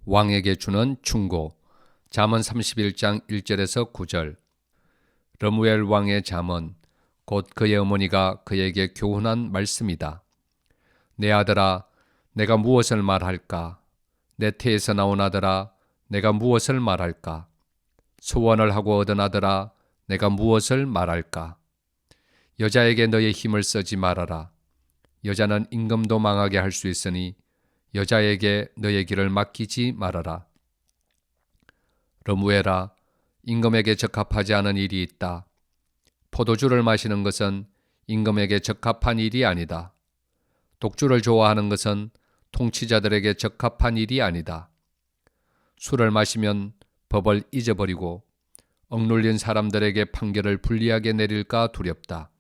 왕에게 주는 충고. 잠언 31장 1절에서 9절. 르무엘 왕의 잠언, 곧 그의 어머니가 그에게 교훈한 말씀이다. 내 아들아, 내가 무엇을 말할까? 내 태에서 나온 아들아, 내가 무엇을 말할까? 소원을 하고 얻은 아들아, 내가 무엇을 말할까? 여자에게 너의 힘을 쓰지 말아라. 여자는 임금도 망하게 할 수 있으니 여자에게 너의 길을 맡기지 말아라. 르무엘아, 임금에게 적합하지 않은 일이 있다. 포도주를 마시는 것은 임금에게 적합한 일이 아니다. 독주를 좋아하는 것은 통치자들에게 적합한 일이 아니다. 술을 마시면 법을 잊어버리고 억눌린 사람들에게 판결을 불리하게 내릴까 두렵다.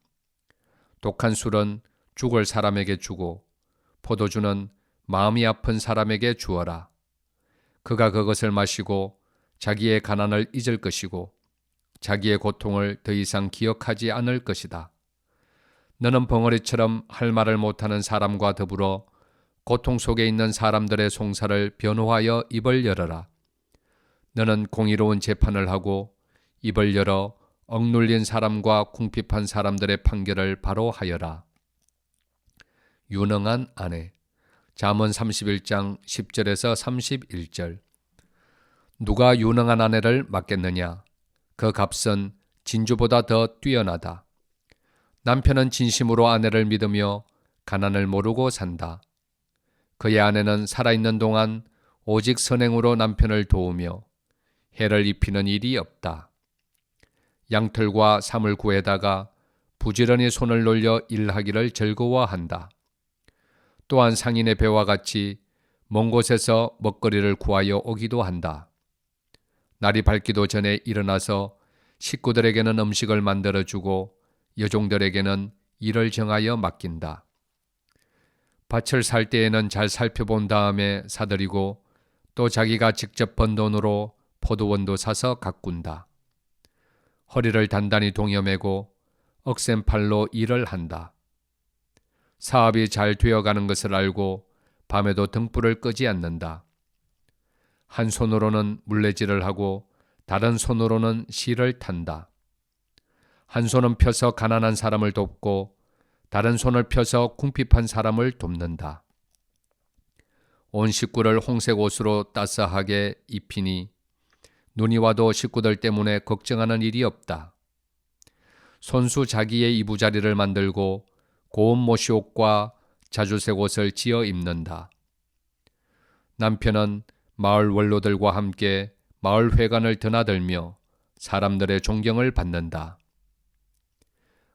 독한 술은 죽을 사람에게 주고 포도주는 마음이 아픈 사람에게 주어라. 그가 그것을 마시고 자기의 가난을 잊을 것이고 자기의 고통을 더 이상 기억하지 않을 것이다. 너는 벙어리처럼 할 말을 못하는 사람과 더불어 고통 속에 있는 사람들의 송사를 변호하여 입을 열어라. 너는 공의로운 재판을 하고 입을 열어 억눌린 사람과 궁핍한 사람들의 판결을 바로 하여라. 유능한 아내. 잠언 31장 10절에서 31절. 누가 유능한 아내를 맡겠느냐? 그 값은 진주보다 더 뛰어나다. 남편은 진심으로 아내를 믿으며 가난을 모르고 산다. 그의 아내는 살아있는 동안 오직 선행으로 남편을 도우며 해를 입히는 일이 없다. 양털과 삼을 구해다가 부지런히 손을 놀려 일하기를 즐거워한다. 또한 상인의 배와 같이 먼 곳에서 먹거리를 구하여 오기도 한다. 날이 밝기도 전에 일어나서 식구들에게는 음식을 만들어주고 여종들에게는 일을 정하여 맡긴다. 밭을 살 때에는 잘 살펴본 다음에 사들이고 또 자기가 직접 번 돈으로 포도원도 사서 가꾼다. 허리를 단단히 동여매고 억센 팔로 일을 한다. 사업이 잘 되어가는 것을 알고 밤에도 등불을 끄지 않는다. 한 손으로는 물레질을 하고 다른 손으로는 실을 탄다. 한 손은 펴서 가난한 사람을 돕고 다른 손을 펴서 궁핍한 사람을 돕는다. 온 식구를 홍색 옷으로 따스하게 입히니 눈이 와도 식구들 때문에 걱정하는 일이 없다. 손수 자기의 이부자리를 만들고 고운 모시옷과 자주색 옷을 지어 입는다. 남편은 마을 원로들과 함께 마을 회관을 드나들며 사람들의 존경을 받는다.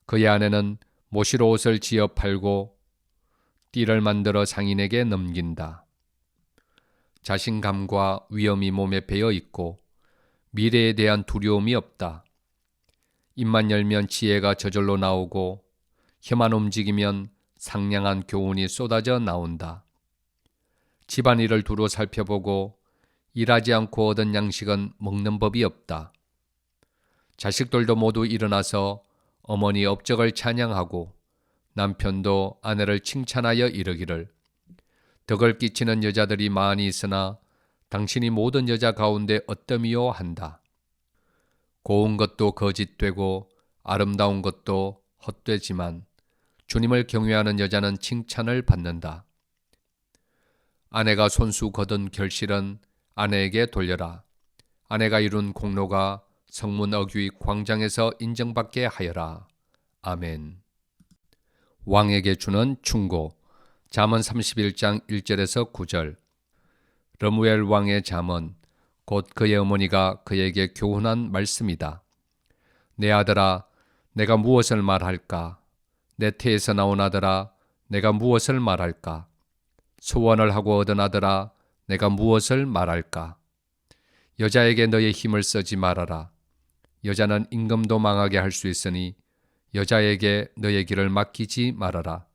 그의 아내는 모시로 옷을 지어 팔고 띠를 만들어 상인에게 넘긴다. 자신감과 위엄이 몸에 배어 있고 미래에 대한 두려움이 없다. 입만 열면 지혜가 저절로 나오고 혀만 움직이면 상냥한 교훈이 쏟아져 나온다. 집안일을 두루 살펴보고 일하지 않고 얻은 양식은 먹는 법이 없다. 자식들도 모두 일어나서 어머니 업적을 찬양하고 남편도 아내를 칭찬하여 이르기를 덕을 끼치는 여자들이 많이 있으나 당신이 모든 여자 가운데 어떠미요 한다. 고운 것도 거짓되고 아름다운 것도 헛되지만 주님을 경외하는 여자는 칭찬을 받는다. 아내가 손수 거둔 결실은 아내에게 돌려라. 아내가 이룬 공로가 성문 어귀 광장에서 인정받게 하여라. 아멘. 왕에게 주는 충고. 잠언 31장 1절에서 9절. 르무엘 왕의 잠언, 곧 그의 어머니가 그에게 교훈한 말씀이다. 내 아들아, 내가 무엇을 말할까? 내 태에서 나온 아들아, 내가 무엇을 말할까? 소원을 하고 얻은 아들아, 내가 무엇을 말할까? 여자에게 너의 힘을 쓰지 말아라. 여자는 임금도 망하게 할 수 있으니 여자에게 너의 길을 맡기지 말아라.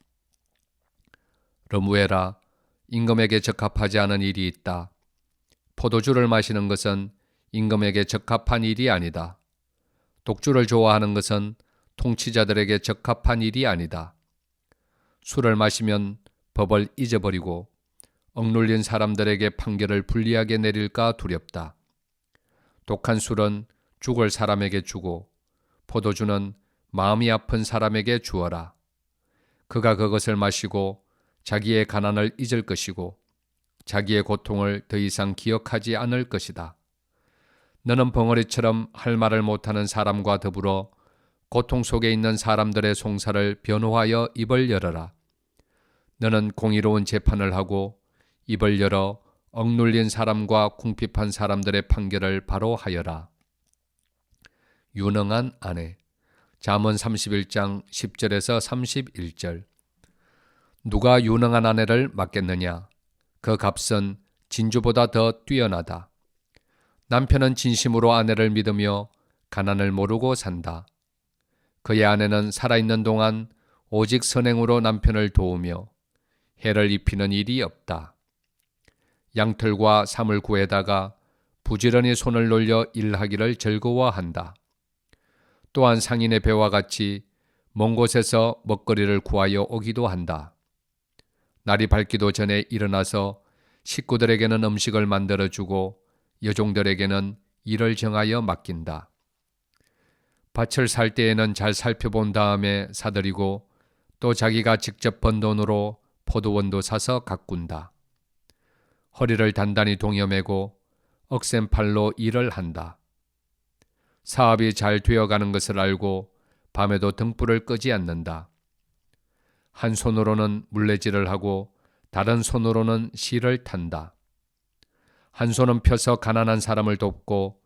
르무엘아, 임금에게 적합하지 않은 일이 있다. 포도주를 마시는 것은 임금에게 적합한 일이 아니다. 독주를 좋아하는 것은 통치자들에게 적합한 일이 아니다. 술을 마시면 법을 잊어버리고 억눌린 사람들에게 판결을 불리하게 내릴까 두렵다. 독한 술은 죽을 사람에게 주고 포도주는 마음이 아픈 사람에게 주어라. 그가 그것을 마시고 자기의 가난을 잊을 것이고 자기의 고통을 더 이상 기억하지 않을 것이다. 너는 벙어리처럼 할 말을 못하는 사람과 더불어 고통 속에 있는 사람들의 송사를 변호하여 입을 열어라. 너는 공의로운 재판을 하고 입을 열어 억눌린 사람과 궁핍한 사람들의 판결을 바로 하여라. 유능한 아내. 잠언 31장 10절에서 31절. 누가 유능한 아내를 맡겠느냐? 그 값은 진주보다 더 뛰어나다. 남편은 진심으로 아내를 믿으며 가난을 모르고 산다. 그의 아내는 살아있는 동안 오직 선행으로 남편을 도우며 해를 입히는 일이 없다. 양털과 삼을 구해다가 부지런히 손을 놀려 일하기를 즐거워한다. 또한 상인의 배와 같이 먼 곳에서 먹거리를 구하여 오기도 한다. 날이 밝기도 전에 일어나서 식구들에게는 음식을 만들어주고 여종들에게는 일을 정하여 맡긴다. 밭을 살 때에는 잘 살펴본 다음에 사들이고 또 자기가 직접 번 돈으로 포도원도 사서 가꾼다. 허리를 단단히 동여매고 억센 팔로 일을 한다. 사업이 잘 되어가는 것을 알고 밤에도 등불을 끄지 않는다. 한 손으로는 물레질을 하고 다른 손으로는 실을 탄다. 한 손은 펴서 가난한 사람을 돕고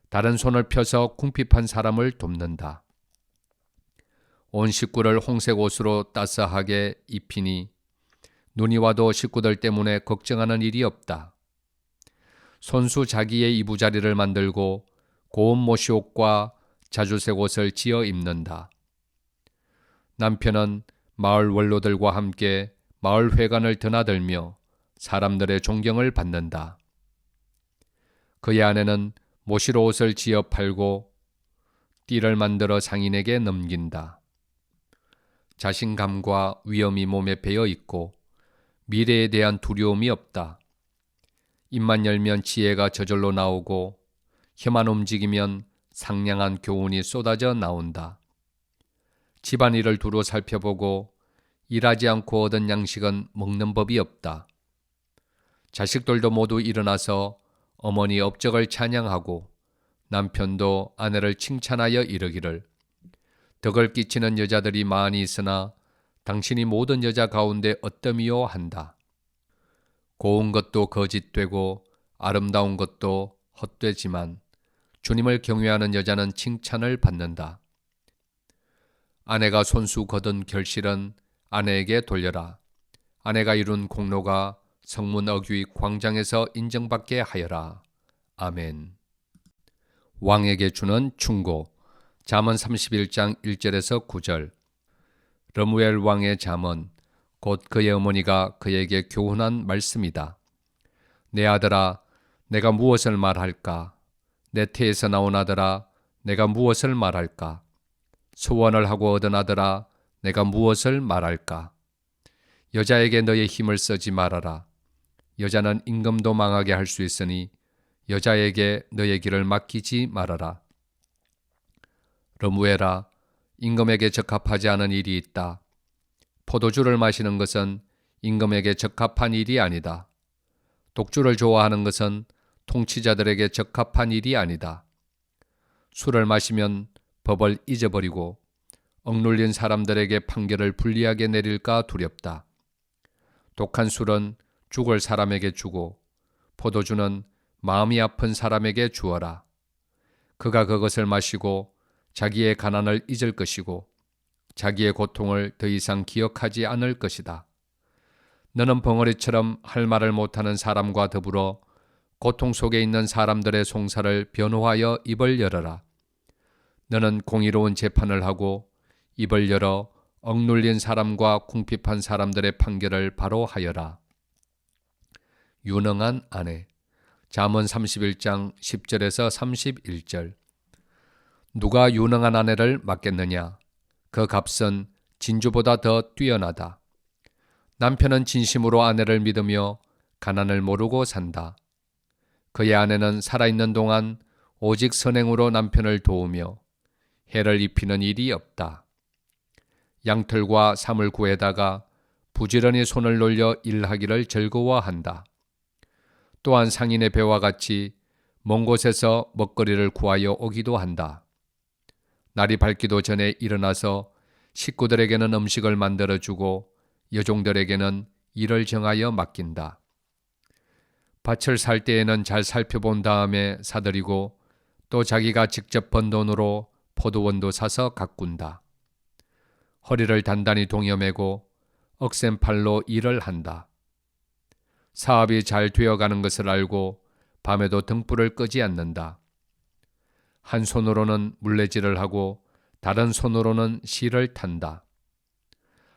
다른 손을 펴서 궁핍한 사람을 돕는다. 온 식구를 홍색 옷으로 따스하게 입히니 눈이 와도 식구들 때문에 걱정하는 일이 없다. 손수 자기의 이부자리를 만들고 고운 모시옷과 자주색 옷을 지어 입는다. 남편은 마을 원로들과 함께 마을 회관을 드나들며 사람들의 존경을 받는다. 그의 아내는 모시로 옷을 지어 팔고 띠를 만들어 상인에게 넘긴다. 자신감과 위엄이 몸에 배어 있고 미래에 대한 두려움이 없다. 입만 열면 지혜가 저절로 나오고 혀만 움직이면 상냥한 교훈이 쏟아져 나온다. 집안일을 두루 살펴보고 일하지 않고 얻은 양식은 먹는 법이 없다. 자식들도 모두 일어나서 어머니 업적을 찬양하고 남편도 아내를 칭찬하여 이르기를 덕을 끼치는 여자들이 많이 있으나 당신이 모든 여자 가운데 어떠미요 한다. 고운 것도 거짓되고 아름다운 것도 헛되지만 주님을 경외하는 여자는 칭찬을 받는다. 아내가 손수 거둔 결실은 아내에게 돌려라. 아내가 이룬 공로가 성문 어귀 광장에서 인정받게 하여라. 아멘. 왕에게 주는 충고. 잠언 31장 1절에서 9절. 르무엘 왕의 잠언, 곧 그의 어머니가 그에게 교훈한 말씀이다. 내 아들아, 내가 무엇을 말할까? 내 태에서 나온 아들아, 내가 무엇을 말할까? 소원을 하고 얻은 아들아, 내가 무엇을 말할까? 여자에게 너의 힘을 쓰지 말아라. 여자는 임금도 망하게 할 수 있으니 여자에게 너의 길을 맡기지 말아라. 르무엘아, 임금에게 적합하지 않은 일이 있다. 포도주를 마시는 것은 임금에게 적합한 일이 아니다. 독주를 좋아하는 것은 통치자들에게 적합한 일이 아니다. 술을 마시면 법을 잊어버리고 억눌린 사람들에게 판결을 불리하게 내릴까 두렵다. 독한 술은 죽을 사람에게 주고 포도주는 마음이 아픈 사람에게 주어라. 그가 그것을 마시고 자기의 가난을 잊을 것이고 자기의 고통을 더 이상 기억하지 않을 것이다. 너는 벙어리처럼 할 말을 못하는 사람과 더불어 고통 속에 있는 사람들의 송사를 변호하여 입을 열어라. 너는 공의로운 재판을 하고 입을 열어 억눌린 사람과 궁핍한 사람들의 판결을 바로 하여라. 유능한 아내. 잠언 31장 10절에서 31절. 누가 유능한 아내를 맡겠느냐? 그 값은 진주보다 더 뛰어나다. 남편은 진심으로 아내를 믿으며 가난을 모르고 산다. 그의 아내는 살아있는 동안 오직 선행으로 남편을 도우며 해를 입히는 일이 없다. 양털과 삼을 구해다가 부지런히 손을 놀려 일하기를 즐거워한다. 또한 상인의 배와 같이 먼 곳에서 먹거리를 구하여 오기도 한다. 날이 밝기도 전에 일어나서 식구들에게는 음식을 만들어주고 여종들에게는 일을 정하여 맡긴다. 밭을 살 때에는 잘 살펴본 다음에 사들이고 또 자기가 직접 번 돈으로 포도원도 사서 가꾼다. 허리를 단단히 동여매고 억센 팔로 일을 한다. 사업이 잘 되어가는 것을 알고 밤에도 등불을 끄지 않는다. 한 손으로는 물레질을 하고 다른 손으로는 실을 탄다.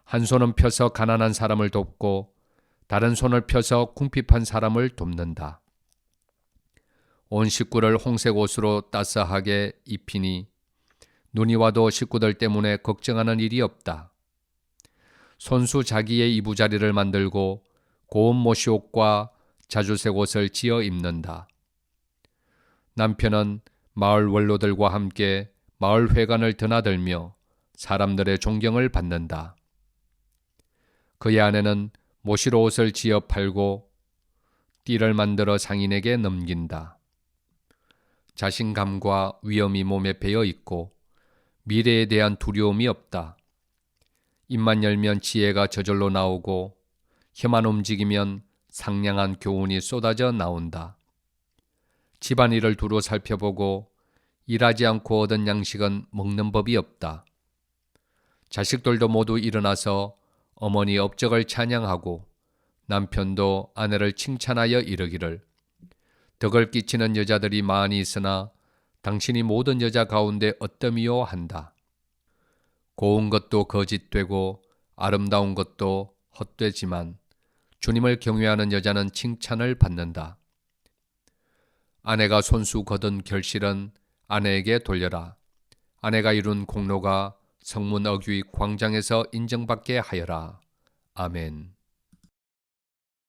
한 손은 펴서 가난한 사람을 돕고 다른 손을 펴서 궁핍한 사람을 돕는다. 온 식구를 홍색 옷으로 따스하게 입히니 눈이 와도 식구들 때문에 걱정하는 일이 없다. 손수 자기의 이부자리를 만들고 고운 모시옷과 자주색 옷을 지어 입는다. 남편은 마을 원로들과 함께 마을 회관을 드나들며 사람들의 존경을 받는다. 그의 아내는 모시로 옷을 지어 팔고 띠를 만들어 상인에게 넘긴다. 자신감과 위엄이 몸에 배어 있고 미래에 대한 두려움이 없다. 입만 열면 지혜가 저절로 나오고 혀만 움직이면 상냥한 교훈이 쏟아져 나온다. 집안일을 두루 살펴보고 일하지 않고 얻은 양식은 먹는 법이 없다. 자식들도 모두 일어나서 어머니 업적을 찬양하고 남편도 아내를 칭찬하여 이르기를 덕을 끼치는 여자들이 많이 있으나 당신이 모든 여자 가운데 어떠미요 한다. 고운 것도 거짓되고 아름다운 것도 헛되지만 주님을 경외하는 여자는 칭찬을 받는다. 아내가 손수 거둔 결실은 아내에게 돌려라. 아내가 이룬 공로가 성문 어귀 광장에서 인정받게 하여라. 아멘.